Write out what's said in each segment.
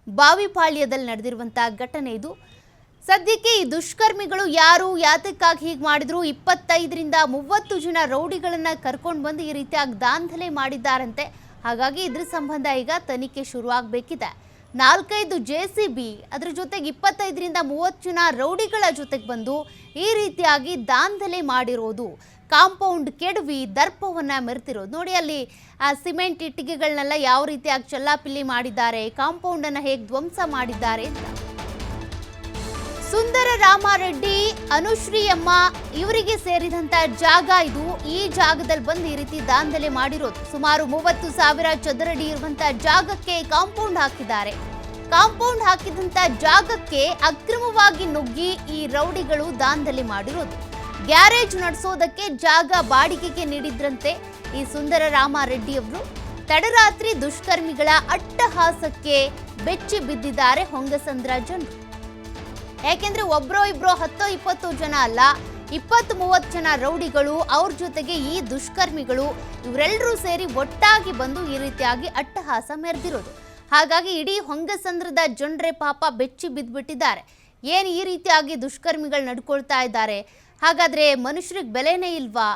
ಬಾವಿಪಾಳ್ಯದಲ್ಲಿ ನಡೆದಿರುವಂತಹ ಘಟನೆ ಇದು. ಸದ್ಯಕ್ಕೆ ಈ ದುಷ್ಕರ್ಮಿಗಳು ಯಾರು, ಯಾತಕ್ಕಾಗಿ ಹೀಗೆ ಮಾಡಿದ್ರು, 25ರಿಂದ 30 ಜನ ರೌಡಿಗಳನ್ನ ಕರ್ಕೊಂಡು ಬಂದು ಈ ರೀತಿಯಾಗಿ ದಾಂಧಲೆ ಮಾಡಿದ್ದಾರಂತೆ. ಹಾಗಾಗಿ ಇದ್ರ ಸಂಬಂಧ ಈಗ ತನಿಖೆ ಶುರುವಾಗಬೇಕಿದೆ. 4-5 JCB, ಅದರ ಜೊತೆಗೆ 25ರಿಂದ 30 ಜನ ರೌಡಿಗಳ ಜೊತೆಗೆ ಬಂದು ಈ ರೀತಿಯಾಗಿ ದಾಂಧಲೆ ಮಾಡಿರೋದು, ಕಾಂಪೌಂಡ್ ಕೆಡವಿ ದರ್ಪವನ್ನ ಮೆರೆತಿರೋದು ನೋಡಿ. ಅಲ್ಲಿ ಆ ಸಿಮೆಂಟ್ ಇಟ್ಟಿಗೆಗಳನ್ನೆಲ್ಲ ಯಾವ ರೀತಿಯಾಗಿ ಚಲ್ಲಾಪಿಲ್ಲಿ ಮಾಡಿದ್ದಾರೆ, ಕಾಂಪೌಂಡ್ ಅನ್ನ ಹೇಗೆ ಧ್ವಂಸ ಮಾಡಿದ್ದಾರೆ ಅಂತ. ಸುಂದರ ರಾಮಾರೆಡ್ಡಿ, ಅನುಶ್ರೀ ಅಮ್ಮ ಇವರಿಗೆ ಸೇರಿದಂತ ಜಾಗ ಇದು. ಈ ಜಾಗದಲ್ಲಿ ಬಂದು ಈ ರೀತಿ ದಾಂಧಲೆ ಮಾಡಿರೋದು. ಸುಮಾರು 30,000 ಚದರಡಿ ಇರುವಂತ ಜಾಗಕ್ಕೆ ಕಾಂಪೌಂಡ್ ಹಾಕಿದ್ದಾರೆ. ಕಾಂಪೌಂಡ್ ಹಾಕಿದಂತ ಜಾಗಕ್ಕೆ ಅಕ್ರಮವಾಗಿ ನುಗ್ಗಿ ಈ ರೌಡಿಗಳು ದಾಂಧಲೆ ಮಾಡಿರೋದು. ಗ್ಯಾರೇಜ್ ನಡೆಸೋದಕ್ಕೆ ಜಾಗ ಬಾಡಿಗೆಗೆ ನೀಡಿದ್ರಂತೆ ಈ ಸುಂದರ ರಾಮಾರೆಡ್ಡಿ ಅವರು. ತಡರಾತ್ರಿ ದುಷ್ಕರ್ಮಿಗಳ ಅಟ್ಟಹಾಸಕ್ಕೆ ಬೆಚ್ಚಿ ಬಿದ್ದಿದ್ದಾರೆ ಹೊಂಗಸಂದ್ರ ಜನರು. ಯಾಕೆಂದ್ರೆ ಒಬ್ರೋ ಇಬ್ರೋ 10-20 ಜನ ಅಲ್ಲ, 20-30 ಜನ ರೌಡಿಗಳು, ಅವ್ರ ಜೊತೆಗೆ ಈ ದುಷ್ಕರ್ಮಿಗಳು, ಇವರೆಲ್ಲರೂ ಸೇರಿ ಒಟ್ಟಾಗಿ ಬಂದು ಈ ರೀತಿಯಾಗಿ ಅಟ್ಟಹಾಸ ಮೆರೆದಿರೋದು. ಹಾಗಾಗಿ ಇಡೀ ಹೊಂಗಸಂದ್ರದ ಜನರೇ ಪಾಪ ಬೆಚ್ಚಿ ಬಿದ್ದುಬಿಟ್ಟಿದ್ದಾರೆ. ಏನು ಈ ರೀತಿಯಾಗಿ ದುಷ್ಕರ್ಮಿಗಳು ನಡ್ಕೊಳ್ತಾ ಇದ್ದಾರೆ, ಹಾಗಾದರೆ ಮನುಷ್ಯರಿಗೆ ಬೆಲೆನೇ ಇಲ್ವಾ,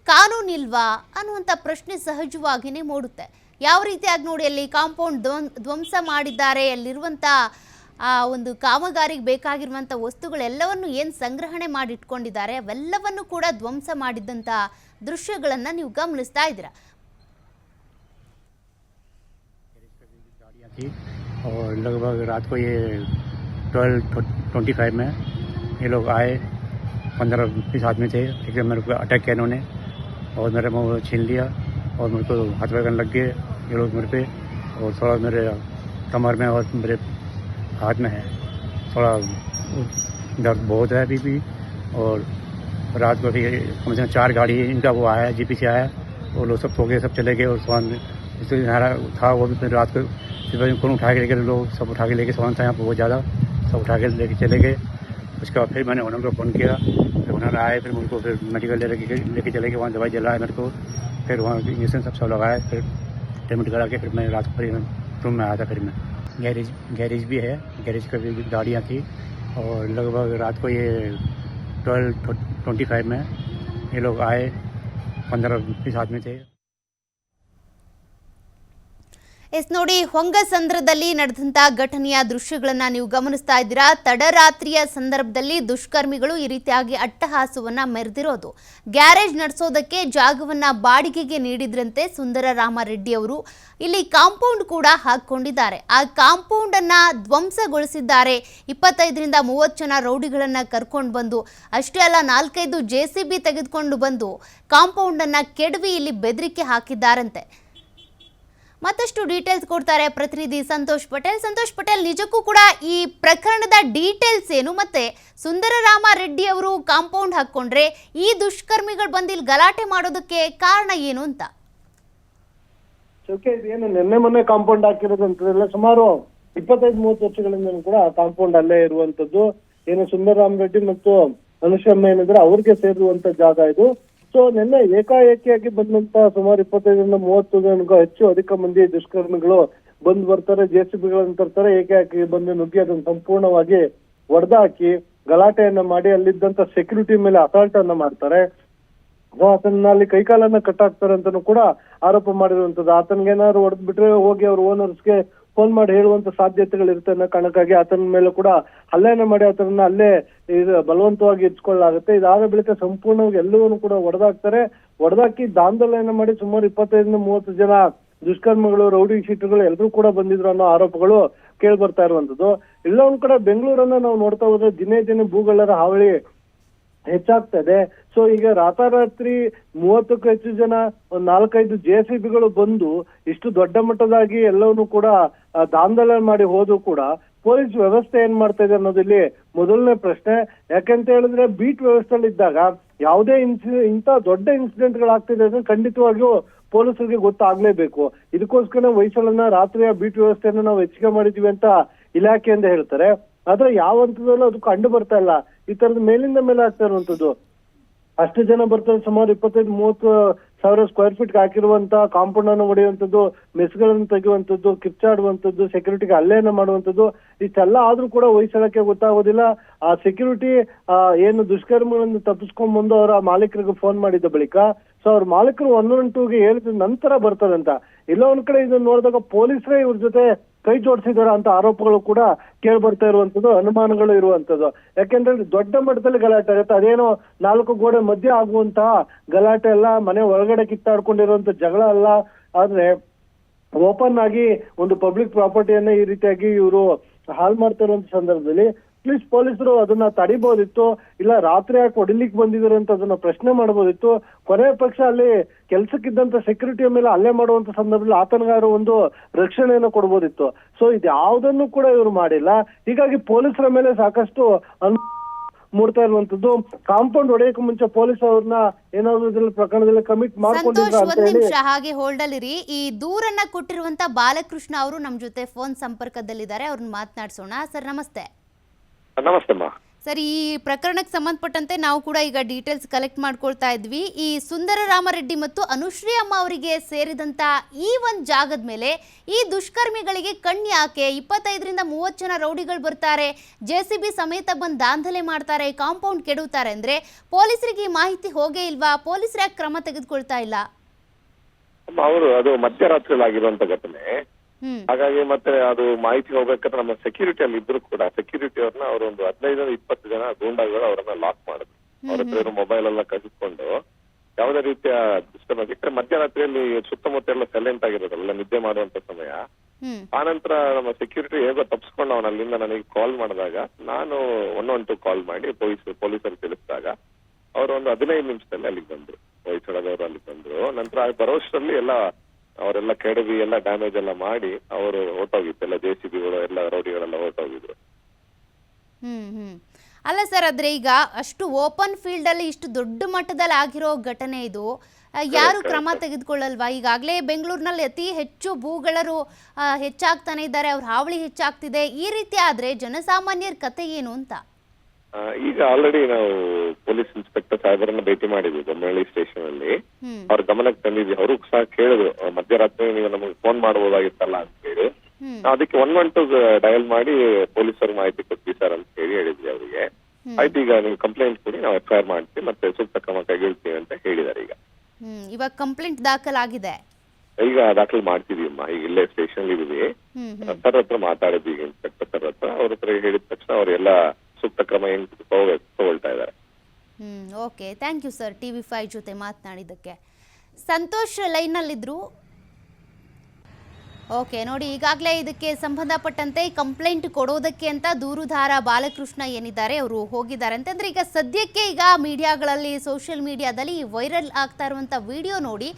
ಕಾನೂನು ಇಲ್ವಾ ಅನ್ನುವಂಥ ಪ್ರಶ್ನೆ ಸಹಜವಾಗಿಯೇ ಮೂಡುತ್ತೆ. ಯಾವ ರೀತಿಯಾಗಿ ನೋಡಿ ಅಲ್ಲಿ ಕಾಂಪೌಂಡ್ ಧ್ವಂಸ ಮಾಡಿದ್ದಾರೆ, ಅಲ್ಲಿರುವಂಥ ಆ ಒಂದು ಕಾಮಗಾರಿಗೆ ಬೇಕಾಗಿರುವಂಥ ವಸ್ತುಗಳೆಲ್ಲವನ್ನು ಏನು ಸಂಗ್ರಹಣೆ ಮಾಡಿ ಇಟ್ಕೊಂಡಿದ್ದಾರೆ ಅವೆಲ್ಲವನ್ನು ಕೂಡ ಧ್ವಂಸ ಮಾಡಿದಂಥ ದೃಶ್ಯಗಳನ್ನು ನೀವು ಗಮನಿಸ್ತಾ ಇದ್ದೀರಾ. और लगभग रात को ये 12:25 में ये लोग आए, 15-20 आदमी थे। एक मेरे को अटैक किया इन्होंने और मेरे मुँह छीन लिया और मेरे को हाथ वगैरह लग गए ये लोग मेरे पे, और थोड़ा मेरे कमर में और मेरे हाथ में है थोड़ा दर्द बहुत है अभी भी। और रात को भी कम से कम 4 गाड़ी इनका वो आया, जीपी से आया, वो लोग सब सो गए, सब चले गए। और सामान जिससे था वो भी फिर रात को कौन उठा के लेकर, लोग सब उठा के लेके, सामान था यहाँ पर बहुत ज़्यादा, सब उठा के लेके चले गए। उसके बाद फिर मैंने ओनर को फ़ोन किया, फिर ओनर आए, फिर उनको फिर मेडिकल लेके चले गए, वहाँ दवाई जलाया मेरे को, फिर वहाँ इंजेक्शन सब लगाया, फिर पेमेंट करा के फिर मैं रात को फिर रूम में आया था। फिर मैं गैरेज भी है, गैरेज का भी गाड़ियाँ थी। और लगभग रात को ये 12:25 में ये लोग आए, 15-20 आदमी थे। ಎಸ್ ನೋಡಿ, ಹೊಂಗಸಂದ್ರದಲ್ಲಿ ನಡೆದಂಥ ಘಟನೆಯ ದೃಶ್ಯಗಳನ್ನು ನೀವು ಗಮನಿಸ್ತಾ ಇದ್ದೀರಾ. ತಡರಾತ್ರಿಯ ಸಂದರ್ಭದಲ್ಲಿ ದುಷ್ಕರ್ಮಿಗಳು ಈ ರೀತಿಯಾಗಿ ಅಟ್ಟಹಾಸವನ್ನ ಮೆರೆದಿರೋದು. ಗ್ಯಾರೇಜ್ ನಡೆಸೋದಕ್ಕೆ ಜಾಗವನ್ನ ಬಾಡಿಗೆಗೆ ನೀಡಿದ್ರಂತೆ ಸುಂದರ ರಾಮಾರೆಡ್ಡಿ ಅವರು. ಇಲ್ಲಿ ಕಾಂಪೌಂಡ್ ಕೂಡ ಹಾಕೊಂಡಿದ್ದಾರೆ. ಆ ಕಾಂಪೌಂಡ್ ಅನ್ನ ಧ್ವಂಸಗೊಳಿಸಿದ್ದಾರೆ. 25ರಿಂದ 30 ಜನ ರೌಡಿಗಳನ್ನ ಕರ್ಕೊಂಡು ಬಂದು, ಅಷ್ಟೇ ಅಲ್ಲ 4-5 JCB ತೆಗೆದುಕೊಂಡು ಬಂದು ಕಾಂಪೌಂಡ್ ಅನ್ನ ಕೆಡವಿ ಇಲ್ಲಿ ಬೆದರಿಕೆ ಹಾಕಿದ್ದಾರಂತೆ. ಮತ್ತಷ್ಟು ಡೀಟೇಲ್ಸ್ ಕೊಡ್ತಾರೆ ಪ್ರತಿನಿಧಿ ಸಂತೋಷ್ ಪಟೇಲ್. ನಿಜಕ್ಕೂ ಕೂಡ ಈ ಪ್ರಕರಣದ ಡೀಟೇಲ್ಸ್ ಏನು, ಮತ್ತೆ ಸುಂದರ ರಾಮಾರೆಡ್ಡಿ ಅವರು ಕಾಂಪೌಂಡ್ ಹಾಕೊಂಡ್ರೆ ಈ ದುಷ್ಕರ್ಮಿಗಳು ಬಂದಿಲ್ಲಿ ಗಲಾಟೆ ಮಾಡೋದಕ್ಕೆ ಕಾರಣ ಏನು ಅಂತ? ಏನು ನಿನ್ನೆ ಮೊನ್ನೆ ಕಾಂಪೌಂಡ್ ಹಾಕಿರೋದಂತಲ್ಲ, ಸುಮಾರು 25-30 ವರ್ಷಗಳಿಂದ ಕೂಡ ಕಾಂಪೌಂಡ್ ಅಲ್ಲೇ ಇರುವಂತದ್ದು. ಏನು ಸುಂದರ ರಾಮರೆಡ್ಡಿ ಮತ್ತು ಅನುಶ್ರಮ್ಮ ಏನಿದ್ರೆ ಅವ್ರಿಗೆ ಸೇರಿರುವಂತ ಜಾಗ ಇದು. ಸೊ ನಿನ್ನೆ ಏಕಾಏಕಿಯಾಗಿ ಬಂದಂತ ಸುಮಾರು 25ರಿಂದ 30 ಜನಕ್ಕೂ ಅಧಿಕ ಮಂದಿ ದುಷ್ಕರ್ಮಿಗಳು ಬಂದು ಬರ್ತಾರೆ, JCBಗಳನ್ನು ತರ್ತಾರೆ, ಏಕಾಏಕಿ ಬಂದು ನುಗ್ಗಿ ಅದನ್ನು ಸಂಪೂರ್ಣವಾಗಿ ಒಡೆದಾಕಿ ಗಲಾಟೆಯನ್ನ ಮಾಡಿ ಅಲ್ಲಿದ್ದಂತ ಸೆಕ್ಯೂರಿಟಿ ಮೇಲೆ ಅಸಾಲ್ಟ್ ಅನ್ನ ಮಾಡ್ತಾರೆ. ಆತನ ಅಲ್ಲಿ ಕೈಕಾಲನ್ನ ಕಟ್ಟಾಕ್ತಾರೆ ಅಂತಾನು ಕೂಡ ಆರೋಪ ಮಾಡಿರುವಂತದ್ದು. ಆತನಿಗೆ ಏನಾದ್ರು ಹೊಡೆದ್ ಬಿಟ್ರೆ ಹೋಗಿ ಅವ್ರ ಓನರ್ಸ್ಗೆ ಫೋನ್ ಮಾಡಿ ಹೇಳುವಂತ ಸಾಧ್ಯತೆಗಳಿರುತ್ತೆ ಅನ್ನೋ ಕಾರಣಕ್ಕಾಗಿ ಆತನ ಮೇಲೆ ಕೂಡ ಹಲ್ಲೆಯನ್ನ ಮಾಡಿ ಆತನನ್ನ ಅಲ್ಲೇ ಬಲವಂತವಾಗಿ ಇರಿಸಿಕೊಳ್ಳಲಾಗುತ್ತೆ. ಇದಾದ ಬಳಿಕ ಸಂಪೂರ್ಣವಾಗಿ ಎಲ್ಲವನ್ನೂ ಕೂಡ ಒಡೆದಾಕಿ ದಾಂಧಲೆಯನ್ನ ಮಾಡಿ ಸುಮಾರು 25ರಿಂದ 30 ಜನ ದುಷ್ಕರ್ಮಿಗಳು, ರೌಡಿ ಶೀಟರ್ಗಳು ಎಲ್ಲರೂ ಕೂಡ ಬಂದಿದ್ರು ಅನ್ನೋ ಆರೋಪಗಳು ಕೇಳಿ ಬರ್ತಾ ಇರುವಂತದ್ದು. ಎಲ್ಲ ಒಂದ್ ಕಡೆ ಬೆಂಗಳೂರನ್ನ ನಾವು ನೋಡ್ತಾ ಹೋದ್ರೆ ದಿನೇ ಭೂಗಳ್ಳರ ಹಾವಳಿ ಹೆಚ್ಚಾಗ್ತಾ ಇದೆ. ಸೊ ಈಗ ರಾತಾರಾತ್ರಿ 30ಕ್ಕೂ ಹೆಚ್ಚು ಜನ, 4-5 JCBಗಳು ಬಂದು ಇಷ್ಟು ದೊಡ್ಡ ಮಟ್ಟದಾಗಿ ಎಲ್ಲವನ್ನೂ ಕೂಡ ದಾಂಧಲೆ ಮಾಡಿ ಹೋದ್ರು ಕೂಡ ಪೊಲೀಸ್ ವ್ಯವಸ್ಥೆ ಏನ್ ಮಾಡ್ತಾ ಇದೆ ಅನ್ನೋದಿಲ್ಲಿ ಮೊದಲನೇ ಪ್ರಶ್ನೆ. ಯಾಕಂತ ಹೇಳಿದ್ರೆ ಬೀಟ್ ವ್ಯವಸ್ಥೆಯಲ್ಲಿ ಇದ್ದಾಗ ಯಾವುದೇ ಇಂಥ ದೊಡ್ಡ ಇನ್ಸಿಡೆಂಟ್ ಗಳಾಗ್ತಿದೆ ಅಂದ್ರೆ ಖಂಡಿತವಾಗಿಯೂ ಪೊಲೀಸರಿಗೆ ಗೊತ್ತಾಗ್ಲೇಬೇಕು. ಇದಕ್ಕೋಸ್ಕರ ವೈಸಲನ್ನ ರಾತ್ರಿಯ ಬೀಟ್ ವ್ಯವಸ್ಥೆಯನ್ನು ನಾವು ಹೆಚ್ಚಿಗೆ ಮಾಡಿದೀವಿ ಅಂತ ಇಲಾಖೆಯಿಂದ ಹೇಳ್ತಾರೆ. ಆದ್ರೆ ಯಾವ ಹಂತದಲ್ಲೂ ಅದು ಕಂಡು ಬರ್ತಾ ಇಲ್ಲ. ಈ ತರದ ಮೇಲಿಂದ ಮೇಲೆ ಆಗ್ತಾ ಇರುವಂತದ್ದು. ಅಷ್ಟು ಜನ ಬರ್ತಾರೆ, ಸುಮಾರು 25-30 ಸ್ಕ್ವೇರ್ ಫೀಟ್ ಹಾಕಿರುವಂತ ಕಾಂಪೌಂಡ್ ಅನ್ನು ಹೊಡೆಯುವಂಥದ್ದು, ಮೆಸ್ಗಳನ್ನು ತೆಗೆಯುವಂಥದ್ದು, ಕಿರ್ಚಾಡುವಂಥದ್ದು, ಸೆಕ್ಯೂರಿಟಿಗೆ ಹಲ್ಲೆಯನ್ನ ಮಾಡುವಂಥದ್ದು, ಇಷ್ಟೆಲ್ಲ ಆದ್ರೂ ಕೂಡ ಹೊಯ್ಸಳಕ್ಕೆ ಗೊತ್ತಾಗೋದಿಲ್ಲ. ಆ ಸೆಕ್ಯೂರಿಟಿ ಏನು ದುಷ್ಕರ್ಮಗಳನ್ನು ತಪ್ಪಿಸ್ಕೊಂಡ್ಬಂದು ಅವರ ಮಾಲೀಕರಿಗೆ ಫೋನ್ ಮಾಡಿದ ಬಳಿಕ ಸೊ ಅವ್ರ ಮಾಲೀಕರು 112ಗೆ ಹೇಳಿದ ನಂತರ ಬರ್ತಾರಂತ. ಇಲ್ಲ ಒಂದ್ ಕಡೆ ಇದನ್ನ ನೋಡಿದಾಗ ಪೊಲೀಸರೇ ಇವ್ರ ಜೊತೆ ಕೈ ಜೋಡಿಸಿದಾರ ಅಂತ ಆರೋಪಗಳು ಕೂಡ ಕೇಳಿ ಬರ್ತಾ ಇರುವಂತದ್ದು, ಅನುಮಾನಗಳು ಇರುವಂತದ್ದು. ಯಾಕೆಂದ್ರೆ ದೊಡ್ಡ ಮಟ್ಟದಲ್ಲಿ ಗಲಾಟೆ ಆಗುತ್ತೆ. ಅದೇನೋ 4 ಗೋಡೆ ಮಧ್ಯೆ ಆಗುವಂತಹ ಗಲಾಟೆ ಅಲ್ಲ, ಮನೆ ಒಳಗಡೆ ಕಿತ್ತಾಡ್ಕೊಂಡಿರುವಂತ ಜಗಳ ಅಲ್ಲ. ಆದ್ರೆ ಓಪನ್ ಆಗಿ ಒಂದು ಪಬ್ಲಿಕ್ ಪ್ರಾಪರ್ಟಿಯನ್ನ ಈ ರೀತಿಯಾಗಿ ಇವರು ಹಾಳು ಮಾಡ್ತಾ ಇರುವಂತ ಸಂದರ್ಭದಲ್ಲಿ ಅಟ್ಲೀಸ್ಟ್ ಪೊಲೀಸರು ಅದನ್ನ ತಡಿಬಹುದಿತ್ತು, ಇಲ್ಲ ರಾತ್ರಿ ಯಾಕೆ ಹೊಡಿಲಿಕ್ಕೆ ಬಂದಿದ್ದಾರೆ ಅಂತ ಅದನ್ನ ಪ್ರಶ್ನೆ ಮಾಡಬಹುದಿತ್ತು. ಕೊನೆ ಪಕ್ಷ ಅಲ್ಲಿ ಕೆಲ್ಸಕ್ಕಿದ್ದಂತ ಸೆಕ್ಯೂರಿಟಿಯ ಮೇಲೆ ಹಲ್ಲೆ ಮಾಡುವಂತ ಸಂದರ್ಭದಲ್ಲಿ ಆತನಿಗಾರು ಒಂದು ರಕ್ಷಣೆಯನ್ನು ಕೊಡ್ಬೋದಿತ್ತು. ಸೊ ಇದ್ಯಾವುದನ್ನು ಕೂಡ ಇವರು ಮಾಡಿಲ್ಲ. ಹೀಗಾಗಿ ಪೊಲೀಸರ ಮೇಲೆ ಸಾಕಷ್ಟು ಮೂಡ್ತಾ ಇರುವಂತದ್ದು. ಕಾಂಪೌಂಡ್ ಹೊಡೆಯಕ್ಕೆ ಮುಂಚೆ ಪೊಲೀಸ್ ಅವ್ರನ್ನ ಏನಾದ್ರು ಪ್ರಕರಣದಲ್ಲಿ ಕಮಿಟ್ ಮಾಡ್ಕೊಂಡಿದ್ರ ಅಂತ ಹೇಳಿ. ಹಾಗೆ ಹೋಲ್ಡ್ ಅಲ್ಲಿರಿ. ಈ ದೂರನ್ನ ಕೊಟ್ಟಿರುವಂತ ಬಾಲಕೃಷ್ಣ ಅವರು ನಮ್ ಜೊತೆ ಫೋನ್ ಸಂಪರ್ಕದಲ್ಲಿದ್ದಾರೆ, ಅವ್ರನ್ನ ಮಾತನಾಡ್ಸೋಣ. ಸರ್ ನಮಸ್ತೆ. ನಮಸ್ತೆ ಸರ್, ಈ ಪ್ರಕರಣಕ್ಕೆ ಸಂಬಂಧಪಟ್ಟಂತೆ ನಾವು ಕೂಡ ಈಗ ಡೀಟೇಲ್ಸ್ ಕಲೆಕ್ಟ್ ಮಾಡ್ಕೊಳ್ತಾ ಇದ್ವಿ. ಈ ಸುಂದರ ರಾಮರೆಡ್ಡಿ ಮತ್ತು ಅನುಶ್ರೀ ಅಮ್ಮ ಅವರಿಗೆ ಸೇರಿದಂತ ಈ ಒಂದು ಜಾಗದ ಮೇಲೆ ಈ ದುಷ್ಕರ್ಮಿಗಳಿಗೆ ಕಣ್ಣು ಯಾಕೆ? 25ರಿಂದ 30 ಜನ ರೌಡಿಗಳು ಬರ್ತಾರೆ, JCB ಸಮೇತ ಬಂದು ದಾಂಧಲೆ ಮಾಡ್ತಾರೆ, ಕಾಂಪೌಂಡ್ ಕೆಡುತ್ತಾರೆ ಅಂದ್ರೆ ಪೊಲೀಸರಿಗೆ ಈ ಮಾಹಿತಿ ಹೋಗೇ ಇಲ್ವಾ? ಪೊಲೀಸರು ಯಾಕೆ ಕ್ರಮ ತೆಗೆದುಕೊಳ್ತಾ ಇಲ್ಲ? ಅವರು ಅದು ಮಧ್ಯರಾತ್ರಿ ಆಗಿರುವಂತ ಘಟನೆ, ಹಾಗಾಗಿ ಮತ್ತೆ ಅದು ಮಾಹಿತಿ ಹೋಗ್ಬೇಕಾದ್ರೆ ನಮ್ಮ ಸೆಕ್ಯೂರಿಟಿ ಅಲ್ಲಿ ಇದ್ರು ಕೂಡ ಸೆಕ್ಯೂರಿಟಿ ಅವ್ರನ್ನ ಅವರು ಒಂದು 15-20 ಜನ ಗೂಂಡಾಗಳು ಅವರನ್ನ ಲಾಕ್ ಮಾಡಿದ್ರು. ಅವ್ರ ಹತ್ರ ಮೊಬೈಲ್ ಎಲ್ಲ ಕಸಿದ್ಕೊಂಡು ಯಾವುದೇ ರೀತಿಯ ಡಿಸ್ಟರ್ಬ್ ಆಗಿದ್ರೆ ಮಧ್ಯರಾತ್ರಿಯಲ್ಲಿ ಸುತ್ತಮುತ್ತ ಎಲ್ಲ ಸೈಲೆಂಟ್ ಆಗಿರೋದಲ್ಲ, ನಿದ್ದೆ ಮಾಡುವಂತ ಸಮಯ. ಆನಂತರ ನಮ್ಮ ಸೆಕ್ಯೂರಿಟಿ ಹೇಗೋ ತಪ್ಪಿಸ್ಕೊಂಡು ಅವನ ಅಲ್ಲಿಂದ ನನಗೆ ಕಾಲ್ ಮಾಡಿದಾಗ ನಾನು 112 ಕಾಲ್ ಮಾಡಿ ಪೊಲೀಸರು ತಿಳಿಸಿದಾಗ ಅವರು ಒಂದು 15 ನಿಮಿಷದಲ್ಲಿ ಅಲ್ಲಿಗೆ ಬಂದ್ರು. ಹೊಯ್ಸಳದವರು ಅಲ್ಲಿಗೆ ಬಂದ್ರು. ನಂತರ ಬರೋಷ್ಟರಲ್ಲಿ ಎಲ್ಲ ಅವರೆಲ್ಲ ಕೆಡವಿ ಎಲ್ಲ ಡ್ಯಾಮೇಜ್ ಎಲ್ಲ ಮಾಡಿ ಅವರು ಹೊರಟೋಗಿತ್ತು. ಎಲ್ಲ JCBಗಳು ಎಲ್ಲ ರೌಡಿಗಳೆಲ್ಲ ಹೊರಟೋಗಿದ್ರು. ಅಲ್ಲ ಸರ್, ಆದ್ರೆ ಈಗ ಅಷ್ಟು ಓಪನ್ ಫೀಲ್ಡ್ ಅಲ್ಲಿ ಇಷ್ಟು ದೊಡ್ಡ ಮಟ್ಟದಲ್ಲಿ ಆಗಿರೋ ಘಟನೆ ಇದು, ಯಾರು ಕ್ರಮ ತೆಗೆದುಕೊಳ್ಳಲ್ವಾ? ಈಗಾಗಲೇ ಬೆಂಗಳೂರಿನಲ್ಲಿ ಅತಿ ಹೆಚ್ಚು ಭೂಗಳರು ಹೆಚ್ಚಾಗ್ತಾನೆ ಇದ್ದಾರೆ, ಅವ್ರ ಹಾವಳಿ ಹೆಚ್ಚಾಗ್ತಿದೆ. ಈ ರೀತಿ ಆದ್ರೆ ಜನಸಾಮಾನ್ಯರ ಕತೆ ಏನು ಅಂತ ಈಗ ಆಲ್ರೆಡಿ ನಾವು ಪೊಲೀಸ್ ಇನ್ಸ್ಪೆಕ್ಟರ್ ಸಾಹೇಬರನ್ನ ಭೇಟಿ ಮಾಡಿದ್ವಿ ಬೊಮ್ಮನಹಳ್ಳಿ ಸ್ಟೇಷನ್ ಅಲ್ಲಿ. ಅವ್ರ ಗಮನಕ್ಕೆ ತಂದಿದ್ವಿ. ಅವರು ಸಹ ಕೇಳಿದ್ರು, ಮಧ್ಯರಾತ್ರಿ ನೀವು ನಮಗೆ ಫೋನ್ ಮಾಡಬಹುದಾಗಿತ್ತಲ್ಲ ಅಂತ ಹೇಳಿ. ಅದಕ್ಕೆ 112 ಡಯಲ್ ಮಾಡಿ ಪೊಲೀಸರು ಮಾಹಿತಿ ಕೊಡ್ತೀವಿ ಸರ್ ಅಂತ ಹೇಳಿದ್ವಿ ಅವರಿಗೆ. ಆಯ್ತು, ಈಗ ನೀವು ಕಂಪ್ಲೇಂಟ್ ಕೊಡಿ, ನಾವು FIR ಮಾಡ್ತೀವಿ, ಮತ್ತೆ ಸೂಕ್ತ ಕ್ರಮ ಕೈಗೊಳ್ತೀವಿ ಅಂತ ಹೇಳಿದಾರೆ. ಇವಾಗ ಕಂಪ್ಲೇಂಟ್ ದಾಖಲಾಗಿದೆ, ಈಗ ದಾಖಲು ಮಾಡ್ತಿದೀವಿ ಅಮ್ಮ. ಈಗ ಇಲ್ಲೇ ಸ್ಟೇಷನ್ ಇದೀವಿ. ಸರ್ ಹತ್ರ ಮಾತಾಡಿದ್ವಿ, ಈಗ ಇನ್ಸ್ಪೆಕ್ಟರ್ ಸರ್ ಹತ್ರ. ಅವ್ರ ಹತ್ರ ಹೇಳಿದ ತಕ್ಷಣ ಅವರೆಲ್ಲ ಸೂಕ್ತ ಕ್ರಮ ಏನು ತಗೊಳ್ತಾ ಇದ್ದಾರೆ. Okay, thank you sir TV5 ಜೊತೆ ಮಾತನಾಡಿದ್ದಕ್ಕೆ. ಸಂತೋಷ್ ಲೈನ್ನಲ್ಲಿದ್ರು. ಓಕೆ ನೋಡಿ, ಈಗಾಗಲೇ ಇದಕ್ಕೆ ಸಂಬಂಧಪಟ್ಟಂತೆ ಕಂಪ್ಲೇಂಟ್ ಕೊಡೋದಕ್ಕೆ ಅಂತ ದೂರುದಾರ ಬಾಲಕೃಷ್ಣ ಏನಿದ್ದಾರೆ ಅವರು ಹೋಗಿದ್ದಾರೆ ಅಂತಂದ್ರೆ ಈಗ ಸದ್ಯಕ್ಕೆ ಈಗ ಮೀಡಿಯಾಗಳಲ್ಲಿ ಸೋಷಿಯಲ್ ಮೀಡಿಯಾದಲ್ಲಿ ವೈರಲ್ ಆಗ್ತಾ ಇರುವಂಥ ವಿಡಿಯೋ ನೋಡಿ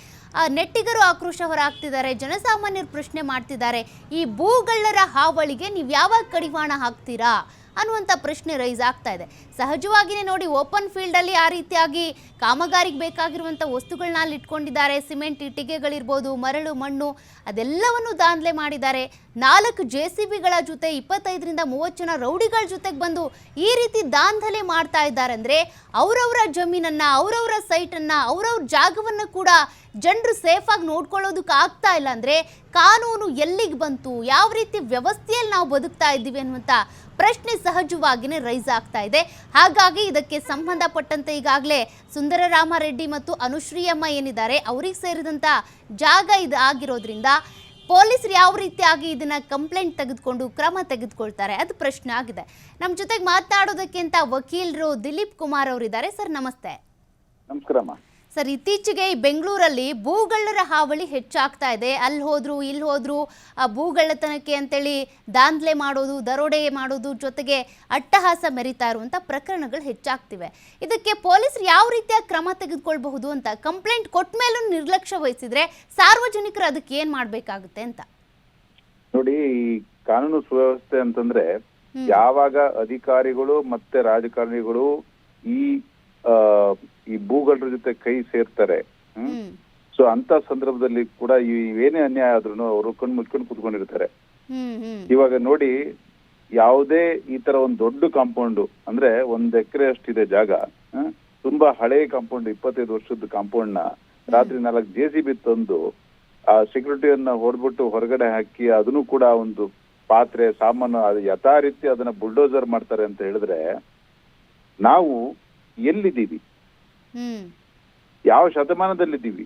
ನೆಟ್ಟಿಗರು ಆಕ್ರೋಶ ಹೊರಹಾಕ್ತಿದ್ದಾರೆ, ಜನಸಾಮಾನ್ಯರು ಪ್ರಶ್ನೆ ಮಾಡ್ತಿದ್ದಾರೆ. ಈ ಭೂಗಳ್ಳರ ಹಾವಳಿಗೆ ನೀವು ಯಾವಾಗ ಕಡಿವಾಣ ಹಾಕ್ತೀರಾ ಅನ್ನುವಂಥ ಪ್ರಶ್ನೆ ರೈಸ್ ಆಗ್ತಾ ಇದೆ. ಸಹಜವಾಗಿಯೇ ನೋಡಿ, ಓಪನ್ ಫೀಲ್ಡಲ್ಲಿ ಆ ರೀತಿಯಾಗಿ ಕಾಮಗಾರಿಗೆ ಬೇಕಾಗಿರುವಂಥ ವಸ್ತುಗಳನ್ನ ಅಲ್ಲಿ ಇಟ್ಕೊಂಡಿದ್ದಾರೆ. ಸಿಮೆಂಟ್ ಇಟ್ಟಿಗೆಗಳಿರ್ಬೋದು, ಮರಳು, ಮಣ್ಣು ಅದೆಲ್ಲವನ್ನು ದಾಂಧಲೆ ಮಾಡಿದ್ದಾರೆ. 4 JCBಗಳ ಜೊತೆ 25ರಿಂದ 30 ಜನ ರೌಡಿಗಳ ಜೊತೆಗೆ ಬಂದು ಈ ರೀತಿ ದಾಂಧಲೆ ಮಾಡ್ತಾ ಇದ್ದಾರೆ ಅಂದರೆ ಅವರವರ ಜಮೀನನ್ನು, ಅವರವರ ಸೈಟನ್ನು, ಅವರವ್ರ ಜಾಗವನ್ನು ಕೂಡ ಜನರು ಸೇಫಾಗಿ ನೋಡ್ಕೊಳ್ಳೋದಕ್ಕೆ ಆಗ್ತಾ ಇಲ್ಲ ಅಂದರೆ ಕಾನೂನು ಎಲ್ಲಿಗೆ ಬಂತು? ಯಾವ ರೀತಿ ವ್ಯವಸ್ಥೆಯಲ್ಲಿ ನಾವು ಬದುಕ್ತಾ ಇದ್ದೀವಿ ಅನ್ನುವಂಥ ಪ್ರಶ್ನೆ ಸಹಜವಾಗಿಯೇ ರೈಸ್ ಆಗ್ತಾ ಇದೆ. ಹಾಗಾಗಿ ಇದಕ್ಕೆ ಸಂಬಂಧಪಟ್ಟಂತೆ ಈಗಾಗಲೇ ಸುಂದರ ರಾಮರೆಡ್ಡಿ ಮತ್ತು ಅನುಶ್ರೀ ಅಮ್ಮ ಏನಿದ್ದಾರೆ ಅವರಿಗೆ ಸೇರಿದಂಥ ಜಾಗ ಇದು ಆಗಿರೋದ್ರಿಂದ ಪೊಲೀಸರು ಯಾವ ರೀತಿಯಾಗಿ ಇದನ್ನ ಕಂಪ್ಲೇಂಟ್ ತೆಗೆದುಕೊಂಡು ಕ್ರಮ ತೆಗೆದುಕೊಳ್ತಾರೆ ಅದು ಪ್ರಶ್ನೆ ಆಗಿದೆ. ನಮ್ಮ ಜೊತೆಗೆ ಮಾತನಾಡೋದಕ್ಕೆ ಅಂತ ವಕೀಲರು ದಿಲೀಪ್ ಕುಮಾರ್ ಅವರಿದ್ದಾರೆ. ಸರ್ ನಮಸ್ತೆ. ನಮಸ್ಕಾರಮ್ಮ. ಸರ್, ಇತ್ತೀಚೆಗೆ ಈ ಬೆಂಗಳೂರಲ್ಲಿ ಭೂಗಳ್ಳರ ಹಾವಳಿ ಹೆಚ್ಚಾಗ್ತಾ ಇದೆ. ಅಲ್ಲಿ ಹೋದ್ರು ಇಲ್ಲಿ ಹೋದ್ರು ಆ ಭೂಗಳ್ಳತನಕ್ಕೆ ಅಂತೇಳಿ ದಾಂಧಲೆ ಮಾಡೋದು, ದರೋಡೆ ಮಾಡೋದು, ಜೊತೆಗೆ ಅಟ್ಟಹಾಸ ಮೆರಿತಾ ಇರುವಂಥ ಪ್ರಕರಣಗಳು ಹೆಚ್ಚಾಗ್ತಿವೆ. ಇದಕ್ಕೆ ಪೊಲೀಸರು ಯಾವ ರೀತಿಯ ಕ್ರಮ ತೆಗೆದುಕೊಳ್ಬಹುದು ಅಂತ, ಕಂಪ್ಲೇಂಟ್ ಕೊಟ್ಟ ಮೇಲೂ ನಿರ್ಲಕ್ಷ್ಯ ವಹಿಸಿದ್ರೆ ಸಾರ್ವಜನಿಕರು ಅದಕ್ಕೆ ಏನ್ ಮಾಡ್ಬೇಕಾಗುತ್ತೆ ಅಂತ? ನೋಡಿ, ಈ ಕಾನೂನು ಸುವ್ಯವಸ್ಥೆ ಅಂತಂದ್ರೆ ಯಾವಾಗ ಅಧಿಕಾರಿಗಳು ಮತ್ತೆ ರಾಜಕಾರಣಿಗಳು ಈ ಭೂಗಳ್ಳರ ಜೊತೆ ಕೈ ಸೇರ್ತಾರೆ, ಸೊ ಅಂತ ಸಂದರ್ಭದಲ್ಲಿ ಕೂಡ ಏನೇ ಅನ್ಯಾಯ ಆದ್ರೂ ಅವರು ಕಣ್ಣು ಮುಚ್ಕೊಂಡು ಕೂತ್ಕೊಂಡಿರ್ತಾರೆ. ಇವಾಗ ನೋಡಿ, ಯಾವುದೇ ಈ ತರ ಒಂದು ದೊಡ್ಡ ಕಾಂಪೌಂಡ್ ಅಂದ್ರೆ 1 ಎಕರೆ ಅಷ್ಟಿದೆ ಜಾಗ, ತುಂಬಾ ಹಳೆ ಕಾಂಪೌಂಡ್, 25 ವರ್ಷದ ಕಾಂಪೌಂಡ್ ನ ರಾತ್ರಿ 4 JCB ತಂದು ಆ ಸೆಕ್ಯೂರಿಟಿಯನ್ನ ಹೊಡೆದ್ಬಿಟ್ಟು ಹೊರಗಡೆ ಹಾಕಿ ಅದನ್ನು ಕೂಡ ಒಂದು ಪಾತ್ರೆ ಸಾಮಾನು ಅದು ಯಥಾ ರೀತಿ ಅದನ್ನ ಬುಲ್ಡೋಸರ್ ಮಾಡ್ತಾರೆ ಅಂತ ಹೇಳಿದ್ರೆ ನಾವು ಎಲ್ಲಿದ್ದೀವಿ, ಯಾವ ಶತಮಾನದಲ್ಲಿದ್ದೀವಿ?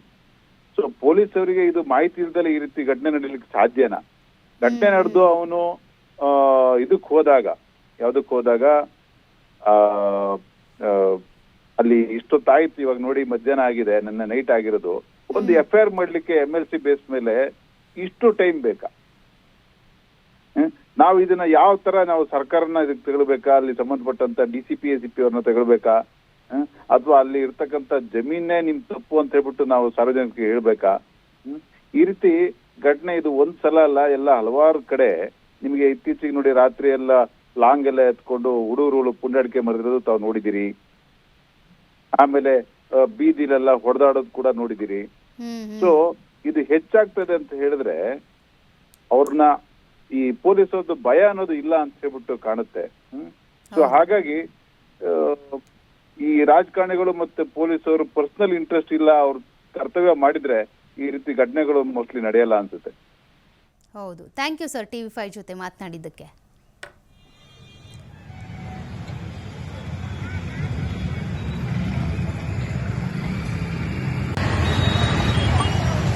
ಸೊ ಪೊಲೀಸ್ ಅವರಿಗೆ ಇದು ಮಾಹಿತಿ ಇಲ್ದಲೆ ಈ ರೀತಿ ಘಟನೆ ನಡೀಲಿಕ್ಕೆ ಸಾಧ್ಯನಾ? ಘಟನೆ ನಡೆದು ಅವನು ಇದಕ್ ಹೋದಾಗ ಅಲ್ಲಿ ಇಷ್ಟೊತ್ತಾಯ್ತು, ಇವಾಗ ನೋಡಿ ಮಧ್ಯಾಹ್ನ ಆಗಿದೆ, ನನ್ನ ನೈಟ್ ಆಗಿರೋದು, ಒಂದು FIR ಮಾಡ್ಲಿಕ್ಕೆ MLC ಬೇಸ್ ಮೇಲೆ ಇಷ್ಟು ಟೈಮ್ ಬೇಕಾ? ನಾವು ಇದನ್ನ ಯಾವ ತರ ನಾವು ಸರ್ಕಾರನ ಇದಕ್ಕೆ ತಗೊಳ್ಬೇಕಾ, ಅಲ್ಲಿ ಸಂಬಂಧಪಟ್ಟಂತ DCP ACP ಅವ್ರನ್ನ ತಗೊಳ್ಬೇಕಾ, ಅಥವಾ ಅಲ್ಲಿ ಇರ್ತಕ್ಕಂಥ ಜಮೀನೇ ನಿಮ್ ತಪ್ಪು ಅಂತ ಹೇಳ್ಬಿಟ್ಟು ನಾವು ಸಾರ್ವಜನಿಕರಿಗೆ ಹೇಳ್ಬೇಕಾ? ಈ ರೀತಿ ಘಟನೆ ಇದು ಒಂದ್ಸಲ ಅಲ್ಲ, ಎಲ್ಲ ಹಲವಾರು ಕಡೆ ನಿಮಗೆ ಇತ್ತೀಚೆಗೆ ನೋಡಿ ರಾತ್ರಿ ಎಲ್ಲ ಲಾಂಗ್ ಎಲ್ಲ ಎತ್ಕೊಂಡು ಹುಡುಗರುಗಳು ಪುಂಡಾಡಿಕೆ ಮರೆದಿರೋದು ತಾವು ನೋಡಿದಿರಿ. ಆಮೇಲೆ ಬೀದಿಲೆಲ್ಲ ಹೊಡೆದಾಡೋದು ಕೂಡ ನೋಡಿದಿರಿ. ಸೊ ಇದು ಹೆಚ್ಚಾಗ್ತದೆ ಅಂತ ಹೇಳಿದ್ರೆ ಅವ್ರನ್ನ ಈ ಪೊಲೀಸರದ್ದು ಭಯ ಅನ್ನೋದು ಇಲ್ಲ ಅಂತ ಹೇಳ್ಬಿಟ್ಟು ಕಾಣುತ್ತೆ. ಸೊ ಹಾಗಾಗಿ ಈ ರಾಜಕಾರಣಿಗಳು ಮತ್ತೆ ಪೊಲೀಸರು ಪರ್ಸನಲ್ ಇಂಟ್ರೆಸ್ಟ್ ಇಲ್ಲ, ಅವ್ರ ಕರ್ತವ್ಯ ಮಾಡಿದ್ರೆ ಈ ರೀತಿ ಘಟನೆಗಳು ಮೋಸ್ಟ್ಲಿ ನಡೆಯಲ್ಲ ಅನ್ಸುತ್ತೆ. ಹೌದು. ಥ್ಯಾಂಕ್ ಯು ಸರ್, TV5 ಜೊತೆ ಮಾತನಾಡಿದ್ದಕ್ಕೆ.